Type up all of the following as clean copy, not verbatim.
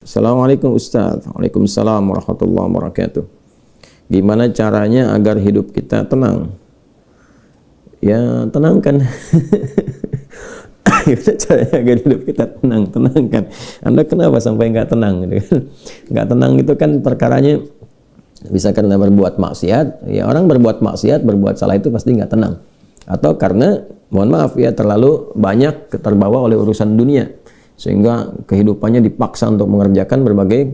Assalamualaikum Ustaz. Waalaikumsalam warahmatullahi wabarakatuh. Gimana caranya agar hidup kita tenang? Ya, tenangkan. Gimana caranya agar hidup kita tenang? Tenangkan. Anda kenapa sampai nggak tenang? Nggak tenang itu kan perkaranya bisa karena berbuat maksiat. Ya, orang berbuat maksiat, berbuat salah itu pasti nggak tenang. Atau karena, mohon maaf ya, terlalu banyak terbawa oleh urusan dunia, sehingga kehidupannya dipaksa untuk mengerjakan berbagai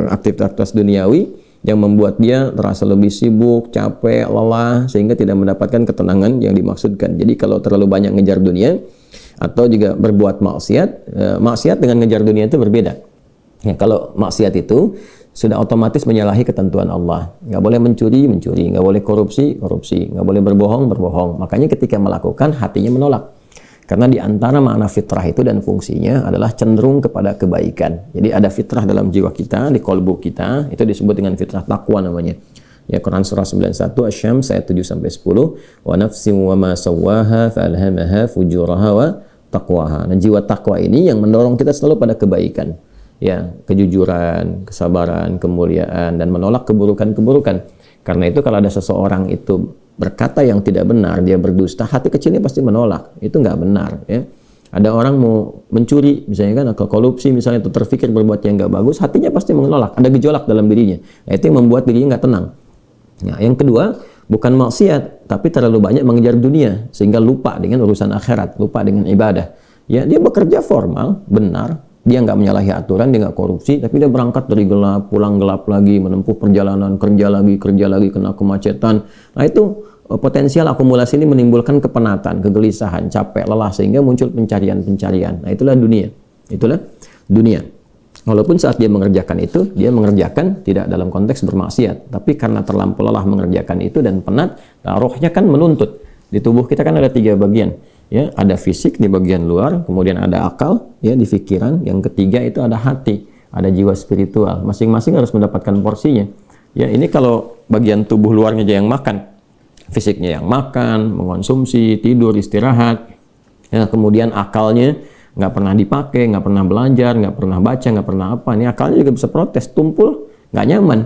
aktivitas duniawi yang membuat dia terasa lebih sibuk, capek, lelah, sehingga tidak mendapatkan ketenangan yang dimaksudkan. Jadi kalau terlalu banyak ngejar dunia atau juga berbuat maksiat, maksiat dengan ngejar dunia itu berbeda. Ya, kalau maksiat itu sudah otomatis menyalahi ketentuan Allah. Nggak boleh mencuri, nggak boleh korupsi, nggak boleh berbohong. Makanya ketika melakukan, hatinya menolak. Karena di antara makna fitrah itu dan fungsinya adalah cenderung kepada kebaikan. Jadi ada fitrah dalam jiwa kita, di kolbu kita, itu disebut dengan fitrah takwa namanya. Ya, Quran surah 91 Asy-Syams ayat 7-10, wa nafsin wa ma sawwaha fa'alhamaha fujuraha wa taqwaha. Nah, jiwa takwa ini yang mendorong kita selalu pada kebaikan. Ya, kejujuran, kesabaran, kemuliaan, dan menolak keburukan-keburukan. Karena itu kalau ada seseorang itu berkata yang tidak benar, dia berdusta, hati kecilnya pasti menolak. Itu nggak benar, ya. Ada orang mau mencuri misalnya kan, atau korupsi misalnya, itu terfikir berbuat yang nggak bagus, hatinya pasti menolak, ada gejolak dalam dirinya. Nah, itu yang membuat dirinya nggak tenang. Nah, yang kedua, bukan maksiat, tapi terlalu banyak mengejar dunia sehingga lupa dengan urusan akhirat, lupa dengan ibadah. Ya, dia bekerja formal, benar, dia nggak menyalahi aturan, dia nggak korupsi, tapi dia berangkat dari gelap, pulang gelap lagi, menempuh perjalanan, kerja lagi, kena kemacetan. Nah, itu potensial akumulasi ini menimbulkan kepenatan, kegelisahan, capek, lelah, sehingga muncul pencarian. Nah, itulah dunia. Walaupun saat dia mengerjakan itu, dia mengerjakan tidak dalam konteks bermaksiat, tapi karena terlampau lelah mengerjakan itu dan penat, nah, rohnya kan menuntut. Di tubuh kita kan ada 3 bagian. Ya, ada fisik di bagian luar, kemudian ada akal, ya, di pikiran, yang ketiga itu ada hati, ada jiwa spiritual. Masing-masing harus mendapatkan porsinya. Ya, ini kalau bagian tubuh luarnya aja yang makan, fisiknya yang makan, mengonsumsi, tidur, istirahat, ya, kemudian akalnya nggak pernah dipakai, nggak pernah belajar, nggak pernah baca, nggak pernah apa, ini akalnya juga bisa protes, tumpul, nggak nyaman.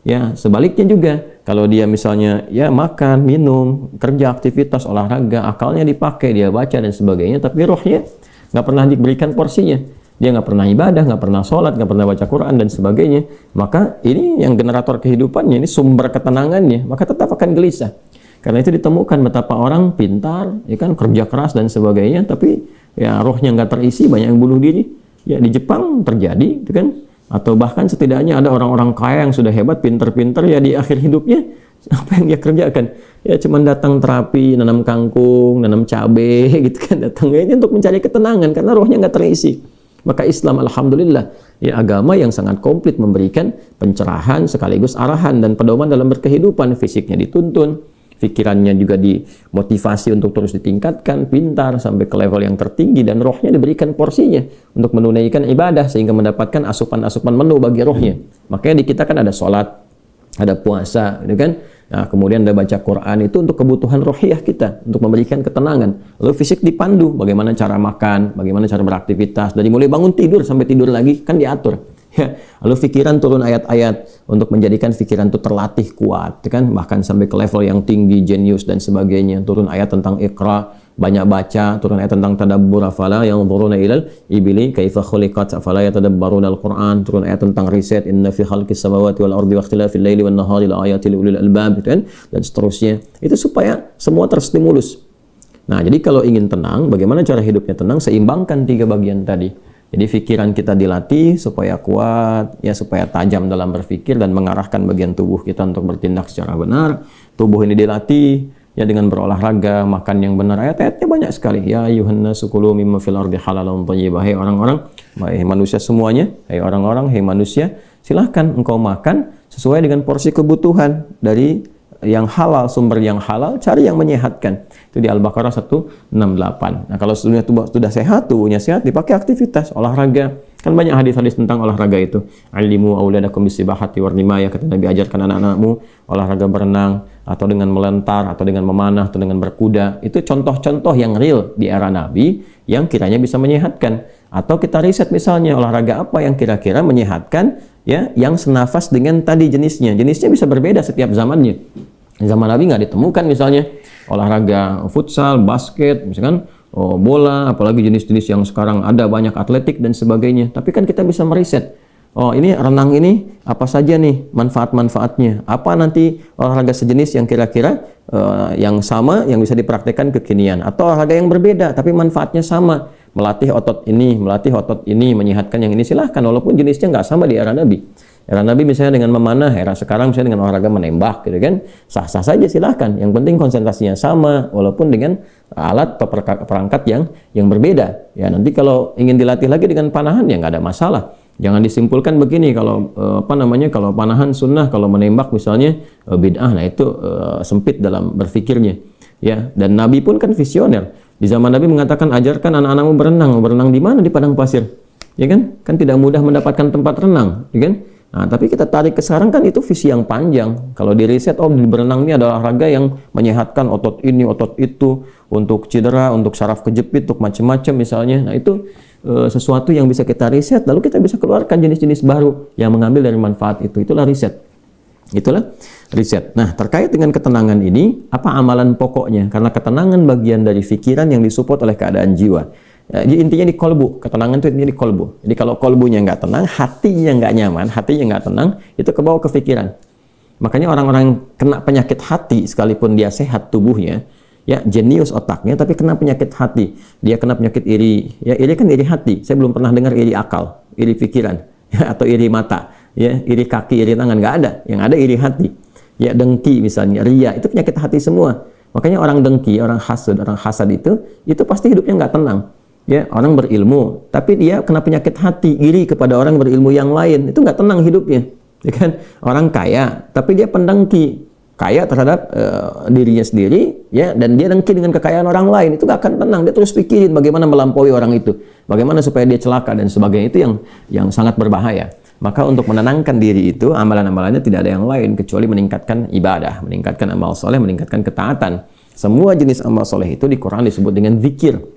Ya, sebaliknya juga, kalau dia misalnya ya makan, minum, kerja, aktivitas, olahraga, akalnya dipakai, dia baca dan sebagainya, tapi rohnya nggak pernah diberikan porsinya. Dia nggak pernah ibadah, nggak pernah sholat, nggak pernah baca Quran dan sebagainya. Maka ini yang generator kehidupannya, ini sumber ketenangannya, maka tetap akan gelisah. Karena itu ditemukan betapa orang pintar, ya kan, kerja keras dan sebagainya, tapi ya rohnya nggak terisi, banyak yang bunuh diri. Ya, di Jepang terjadi, itu kan. Atau bahkan setidaknya ada orang-orang kaya yang sudah hebat, pinter-pinter, ya di akhir hidupnya apa yang dia kerjakan? Ya cuma datang terapi, nanam kangkung, nanam cabai, gitu kan, datangnya untuk mencari ketenangan karena rohnya nggak terisi. Maka Islam, alhamdulillah, ya agama yang sangat komplit, memberikan pencerahan sekaligus arahan dan pedoman dalam berkehidupan. Fisiknya dituntun, pikirannya juga dimotivasi untuk terus ditingkatkan, pintar sampai ke level yang tertinggi, dan rohnya diberikan porsinya untuk menunaikan ibadah sehingga mendapatkan asupan-asupan menu bagi rohnya. Makanya di kita kan ada sholat, ada puasa, gitu kan? Nah, kemudian ada baca Quran, itu untuk kebutuhan rohiyah kita, untuk memberikan ketenangan. Lalu fisik dipandu, bagaimana cara makan, bagaimana cara beraktivitas, dari mulai bangun tidur sampai tidur lagi kan diatur. Ya, lalu pikiran turun ayat-ayat untuk menjadikan pikiran itu terlatih kuat, kan, bahkan sampai ke level yang tinggi, jenius dan sebagainya. Turun ayat tentang Iqra, banyak baca, turun ayat tentang tadabbur, afala yanzuruna ilal ibili kaifa khuliqat afala yatadabbaruna al-Qur'an, turun ayat tentang riset, inna fi khalqis samawati wal ardi wa ikhtilafil laili wan nahari laayatil liulil albab, kan, dan seterusnya. Itu supaya semua terstimulus. Nah, jadi kalau ingin tenang, bagaimana cara hidupnya tenang? Seimbangkan 3 bagian tadi. Jadi pikiran kita dilatih supaya kuat, ya, supaya tajam dalam berpikir dan mengarahkan bagian tubuh kita untuk bertindak secara benar. Tubuh ini dilatih ya dengan berolahraga, makan yang benar. Ayat-ayatnya banyak sekali. Ya ayyuhan nasu kulu mimma fil ardi halalan thayyibah. Hai orang-orang, hai manusia semuanya, hai orang-orang, hai manusia, silahkan engkau makan sesuai dengan porsi kebutuhan dari yang halal, sumber yang halal, cari yang menyehatkan. Itu di Al-Baqarah 168. Nah, kalau sudah sehat, tubuhnya sehat, dipakai aktivitas, olahraga. Kan banyak hadis-hadis tentang olahraga itu. Alimu auladakum bisibahati warrimaya, kata Nabi, ajarkan anak-anakmu olahraga berenang, atau dengan melentar, atau dengan memanah, atau dengan berkuda. Itu contoh-contoh yang real di era Nabi yang kiranya bisa menyehatkan. Atau kita riset misalnya olahraga apa yang kira-kira menyehatkan, ya, yang senafas dengan tadi jenisnya. Jenisnya bisa berbeda setiap zamannya. Zaman Nabi nggak ditemukan misalnya olahraga futsal, basket, misalkan bola, apalagi jenis-jenis yang sekarang ada banyak atletik dan sebagainya. Tapi kan kita bisa meriset. Oh, ini renang ini apa saja nih manfaat-manfaatnya? Apa nanti olahraga sejenis yang kira-kira yang sama yang bisa dipraktekkan kekinian, atau olahraga yang berbeda tapi manfaatnya sama, melatih otot ini, menyehatkan yang ini, silahkan, walaupun jenisnya nggak sama di era Nabi. Era Nabi misalnya dengan memanah, era sekarang misalnya dengan olahraga menembak, gitu kan, sah-sah saja, silahkan. Yang penting konsentrasinya sama, walaupun dengan alat atau perangkat yang berbeda. Ya, nanti kalau ingin dilatih lagi dengan panahan ya nggak ada masalah. Jangan disimpulkan begini, kalau kalau panahan sunnah, kalau menembak misalnya bid'ah, nah itu sempit dalam berpikirnya. Ya, dan Nabi pun kan visioner. Di zaman Nabi mengatakan, ajarkan anak-anakmu berenang. Berenang di mana? Di padang pasir. Ya kan? Kan tidak mudah mendapatkan tempat renang, ya kan? Nah, tapi kita tarik ke sekarang kan itu visi yang panjang. Kalau di riset, berenang ini adalah olahraga yang menyehatkan otot ini, otot itu, untuk cedera, untuk saraf kejepit, untuk macam-macam misalnya. Nah, itu sesuatu yang bisa kita riset, lalu kita bisa keluarkan jenis-jenis baru yang mengambil dari manfaat itu. Itulah riset. Itulah riset. Nah, terkait dengan ketenangan ini, apa amalan pokoknya? Karena ketenangan bagian dari pikiran yang disupport oleh keadaan jiwa. Intinya di kolbu, ketenangan itu intinya di kolbu. Jadi kalau kolbunya nggak tenang, hatinya nggak nyaman, hatinya nggak tenang, itu kebawa ke pikiran. Makanya orang-orang yang kena penyakit hati, sekalipun dia sehat tubuhnya, ya jenius otaknya, tapi kena penyakit hati, dia kena penyakit iri. Ya, iri kan iri hati. Saya belum pernah dengar iri akal, iri pikiran, ya, atau iri mata, ya, iri kaki, iri tangan, nggak ada. Yang ada iri hati. Ya, dengki misalnya, ria, itu penyakit hati semua. Makanya orang dengki, orang hasad itu pasti hidupnya nggak tenang. Ya, orang berilmu, tapi dia kena penyakit hati, iri kepada orang berilmu yang lain, itu nggak tenang hidupnya, ya kan? Orang kaya, tapi dia pendengki, kaya terhadap dirinya sendiri, ya, dan dia dengki dengan kekayaan orang lain, itu nggak akan tenang. Dia terus pikirin bagaimana melampaui orang itu, bagaimana supaya dia celaka dan sebagainya. Itu yang sangat berbahaya. Maka untuk menenangkan diri itu, amalan-amalannya tidak ada yang lain kecuali meningkatkan ibadah, meningkatkan amal soleh, meningkatkan ketaatan. Semua jenis amal soleh itu di Quran disebut dengan zikir.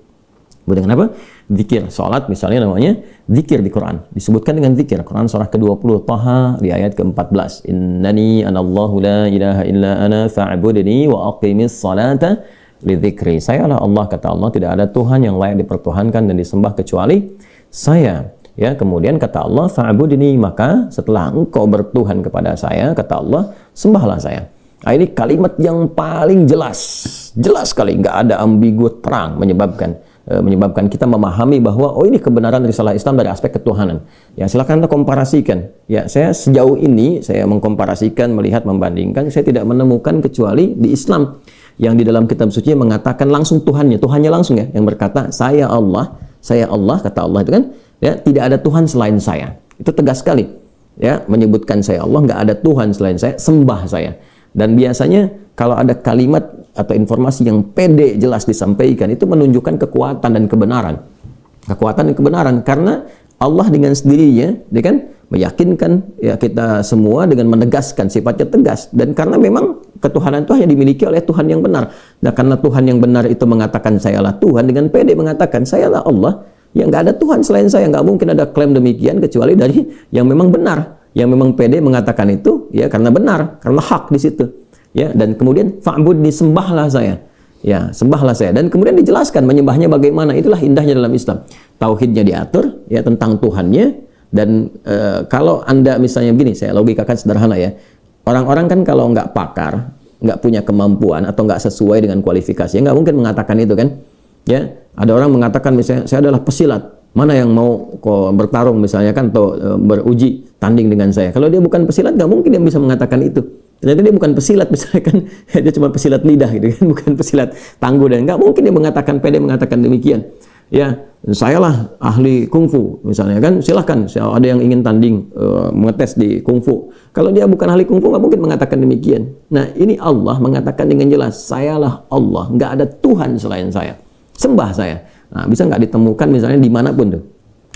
Dengan apa? Zikir. Salat misalnya namanya zikir di Quran. Disebutkan dengan zikir. Quran surah ke-20 Taha di ayat ke-14. Innani anallahu la ilaha illa ana fa'budni wa aqimis salata li dzikri. Sayalah Allah, kata Allah, tidak ada Tuhan yang layak dipertuhankan dan disembah kecuali saya. Ya, kemudian kata Allah, fa'budni, maka setelah engkau bertuhan kepada saya, kata Allah, sembahlah saya. Nah, ini kalimat yang paling jelas sekali, nggak ada ambigu, terang, menyebabkan kita memahami bahwa ini kebenaran risalah Islam dari aspek ketuhanan. Ya, silakan Anda komparasikan. Ya, saya sejauh ini saya mengkomparasikan, melihat, membandingkan, saya tidak menemukan kecuali di Islam yang di dalam kitab suci mengatakan langsung Tuhannya langsung, ya, yang berkata saya Allah, kata Allah itu kan, ya, tidak ada Tuhan selain saya. Itu tegas sekali. Ya, menyebutkan saya Allah, nggak ada Tuhan selain saya, sembah saya. Dan biasanya kalau ada kalimat atau informasi yang pede jelas disampaikan, itu menunjukkan kekuatan dan kebenaran. Kekuatan dan kebenaran, karena Allah dengan sendirinya, dia kan meyakinkan, ya, kita semua dengan menegaskan sifatnya tegas. Dan karena memang ketuhanan itu hanya dimiliki oleh Tuhan yang benar. Nah, karena Tuhan yang benar itu mengatakan sayalah Tuhan, dengan pede mengatakan sayalah Allah, ya nggak ada Tuhan selain saya. Nggak mungkin ada klaim demikian kecuali dari yang memang benar, yang memang pede mengatakan itu, ya, karena benar, karena hak di situ. Ya, dan kemudian fa'budni, sembahlah saya. Ya, sembahlah saya. Dan kemudian dijelaskan menyembahnya bagaimana. Itulah indahnya dalam Islam. Tauhidnya diatur, ya, tentang Tuhannya. Dan kalau Anda misalnya begini, saya logikakan sederhana, ya. Orang-orang kan kalau nggak pakar, nggak punya kemampuan atau nggak sesuai dengan kualifikasi, nggak mungkin mengatakan itu kan. Ya, ada orang mengatakan misalnya saya adalah pesilat. Mana yang mau bertarung misalnya kan, atau beruji tanding dengan saya. Kalau dia bukan pesilat, nggak mungkin dia bisa mengatakan itu. Ternyata dia bukan pesilat misalnya kan, dia cuma pesilat lidah gitu kan, bukan pesilat tangguh, dan nggak mungkin dia mengatakan, pede mengatakan demikian. Ya, sayalah ahli kungfu misalnya kan, silahkan, ada yang ingin tanding mengetes di kungfu. Kalau dia bukan ahli kungfu, nggak mungkin mengatakan demikian. Nah, ini Allah mengatakan dengan jelas, sayalah Allah, nggak ada Tuhan selain saya, sembah saya. Nah, bisa nggak ditemukan misalnya dimanapun tuh,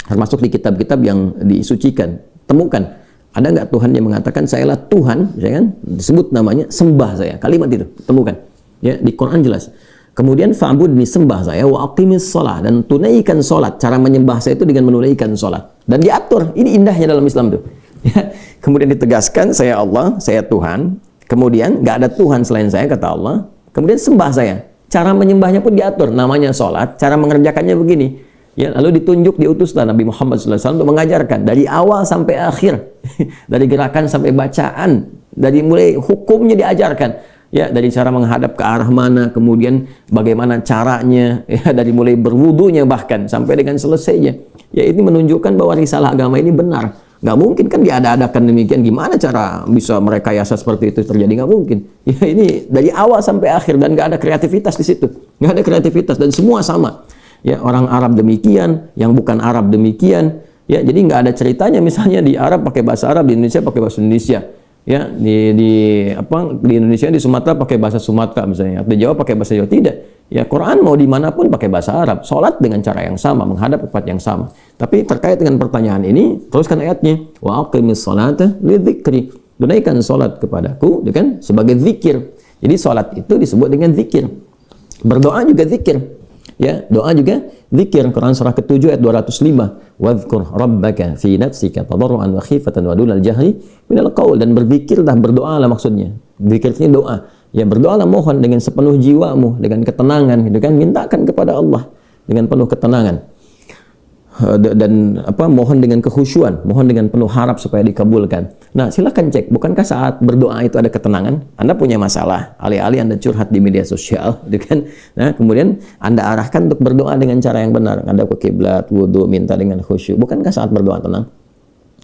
termasuk di kitab-kitab yang disucikan, temukan. Ada nggak Tuhan yang mengatakan sayalah Tuhan, ya kan? Disebut namanya, sembah saya. Kalimat itu temukan. Ya, di Quran jelas. Kemudian fa'budni, sembah saya, wa aqimis shalah, dan tunaikan salat. Cara menyembah saya itu dengan menunaikan salat. Dan diatur. Ini indahnya dalam Islam tuh. Ya. Kemudian ditegaskan, saya Allah, saya Tuhan. Kemudian nggak ada Tuhan selain saya, kata Allah. Kemudian sembah saya. Cara menyembahnya pun diatur. Namanya salat, cara mengerjakannya begini. Ya, lalu ditunjuk, diutuslah Nabi Muhammad SAW untuk mengajarkan dari awal sampai akhir, dari gerakan sampai bacaan, dari mulai hukumnya diajarkan. Ya, dari cara menghadap ke arah mana, kemudian bagaimana caranya, ya, dari mulai berwudunya bahkan sampai dengan selesainya. Ya, ini menunjukkan bahwa risalah agama ini benar. Nggak mungkin kan diada-adakan demikian. Gimana cara bisa merekayasa seperti itu terjadi? Nggak mungkin. Ya, ini dari awal sampai akhir dan nggak ada kreativitas di situ. Nggak ada kreativitas dan semua sama. Ya, orang Arab demikian, yang bukan Arab demikian. Ya, jadi nggak ada ceritanya misalnya di Arab pakai bahasa Arab, di Indonesia pakai bahasa Indonesia. Ya, di Indonesia, di Sumatera pakai bahasa Sumatera misalnya, atau di Jawa pakai bahasa Jawa. Tidak. Ya, Quran mau dimanapun pakai bahasa Arab. Salat dengan cara yang sama, menghadap ke tempat yang sama. Tapi terkait dengan pertanyaan ini, teruskan ayatnya. Wa aqimis salata lidzikri. Tunaikan salat kepadaku dengan sebagai zikir. Jadi salat itu disebut dengan zikir. Berdoa juga zikir. Ya, doa juga zikir. Quran surah ke-7 ayat 205. Wadhkur rabbaka fi nafsika tadarruan wa khifatan wa dunal jahri minal qaul, dan berzikirlah, berdoalah maksudnya. Zikir ini doa. Ya, berdoalah, mohon dengan sepenuh jiwamu, dengan ketenangan, gitu kan, mintakan kepada Allah dengan penuh ketenangan. Dan mohon dengan kekhusyuan, mohon dengan penuh harap supaya dikabulkan. Nah, silakan cek, bukankah saat berdoa itu ada ketenangan? Anda punya masalah, alih-alih Anda curhat di media sosial, gitu kan? Nah, kemudian Anda arahkan untuk berdoa dengan cara yang benar, Anda ke kiblat, wudu, minta dengan khusyuk. Bukankah saat berdoa tenang?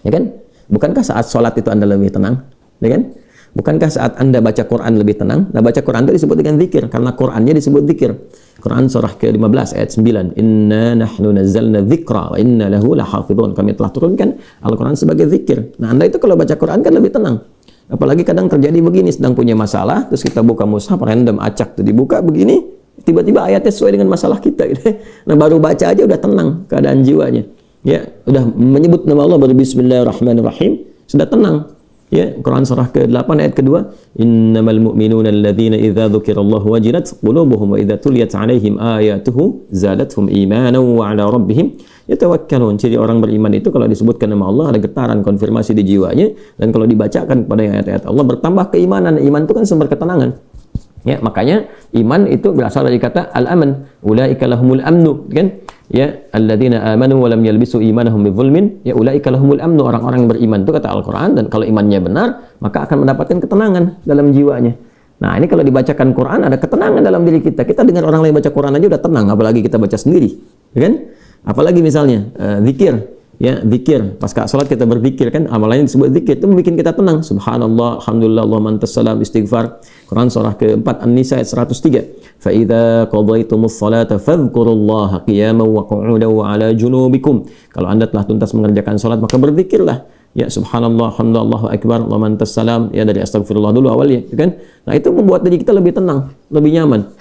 Ya kan? Bukankah saat sholat itu Anda lebih tenang? Ya kan? Bukankah saat Anda baca Quran lebih tenang? Nah, baca Quran itu disebut dengan zikir, karena Qurannya disebut zikir. Quran surah ke-15 ayat 9. Inna nahnu nazzalna dzikra wa inna lahu lahafidhun. Kami telah turunkan Al-Quran sebagai zikir. Nah, Anda itu kalau baca Quran kan lebih tenang. Apalagi kadang terjadi begini, sedang punya masalah, terus kita buka mushaf random, acak tuh dibuka begini, tiba-tiba ayatnya sesuai dengan masalah kita gitu. Nah, baru baca aja udah tenang keadaan jiwanya. Ya, udah menyebut nama Allah, baru bismillahirrahmanirrahim, sudah tenang. Ya, Quran surah ke-8 ayat kedua, innamal mu'minuna alladzina idza dzukirallahu wajilat qulubuhum wa idza tuliyat 'alaihim ayatuhu zadatuhum imanan wa 'ala rabbihim yatawakkalun. Jadi orang beriman itu kalau disebutkan nama Allah ada getaran, konfirmasi di jiwanya, dan kalau dibacakan kepada ayat-ayat Allah bertambah keimanan. Iman itu kan sumber ketenangan. Ya, makanya iman itu berasal dari kata al-aman. Ulaika lahumul amnu, kan? Ya, alladzina amanu wa lam yalbisu imanahum bidzulmin, ya ulaika lahumul amnu. Orang-orang yang beriman itu kata Al-Qur'an, dan kalau imannya benar, maka akan mendapatkan ketenangan dalam jiwanya. Nah, ini kalau dibacakan Quran ada ketenangan dalam diri kita. Kita dengar orang lain baca Quran aja udah tenang, apalagi kita baca sendiri, ya kan? Apalagi misalnya zikir. Ya, zikir. Pasca salat kita berzikir, kan amalannya disebut zikir, itu membuat kita tenang. Subhanallah, alhamdulillah, Allahumma antas salam, istighfar. Quran surah ke-4 An-Nisa ayat 103. Fa idza qadaytumus salata fadhkurullaha qiyaman wa qu'udan wa 'ala junubikum. Kalau Anda telah tuntas mengerjakan salat, maka berzikirlah. Ya, subhanallah, alhamdulillah, Allahu akbar, Allahumma antas salam. Ya, dari astagfirullah dulu awalnya, kan? Nah, itu membuat diri kita lebih tenang, lebih nyaman.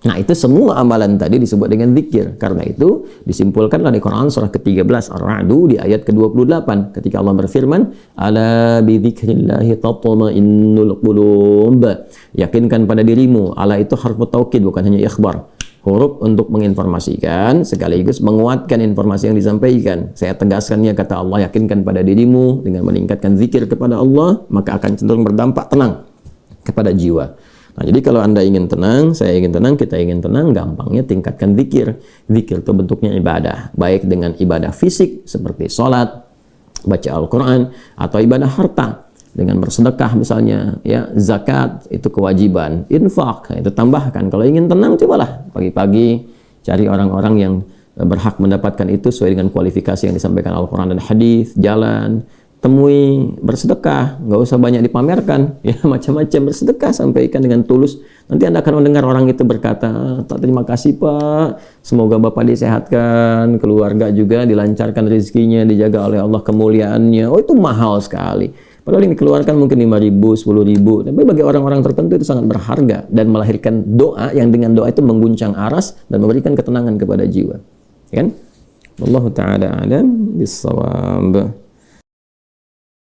Nah, itu semua amalan tadi disebut dengan zikir. Karena itu disimpulkanlah di Quran surah ke-13 Ar-Ra'du di ayat ke-28 ketika Allah berfirman, ala bi dzikrillahi tatma'innul qulub. Yakinkan pada dirimu. Ala itu harfu taukid, bukan hanya ikhbar. Huruf untuk menginformasikan sekaligus menguatkan informasi yang disampaikan. Saya tegaskannya, kata Allah, yakinkan pada dirimu dengan meningkatkan zikir kepada Allah, maka akan cenderung berdampak tenang kepada jiwa. Nah, jadi kalau Anda ingin tenang, saya ingin tenang, kita ingin tenang, gampangnya tingkatkan zikir. Zikir itu bentuknya ibadah, baik dengan ibadah fisik seperti sholat, baca Al-Quran, atau ibadah harta dengan bersedekah misalnya, ya, zakat itu kewajiban, infak itu tambahkan. Kalau ingin tenang, cobalah pagi-pagi cari orang-orang yang berhak mendapatkan itu sesuai dengan kualifikasi yang disampaikan Al-Quran dan hadis, jalan, temui, bersedekah, nggak usah banyak dipamerkan, ya, macam-macam, bersedekah, sampaikan dengan tulus. Nanti Anda akan mendengar orang itu berkata, terima kasih Pak, semoga Bapak disehatkan, keluarga juga dilancarkan rezekinya, dijaga oleh Allah kemuliaannya. Oh, itu mahal sekali. Padahal yang dikeluarkan mungkin 5.000, 10.000, tapi bagi orang-orang tertentu itu sangat berharga dan melahirkan doa yang dengan doa itu mengguncang aras dan memberikan ketenangan kepada jiwa. Kan? Wallahu ta'ala alam bis-shawab.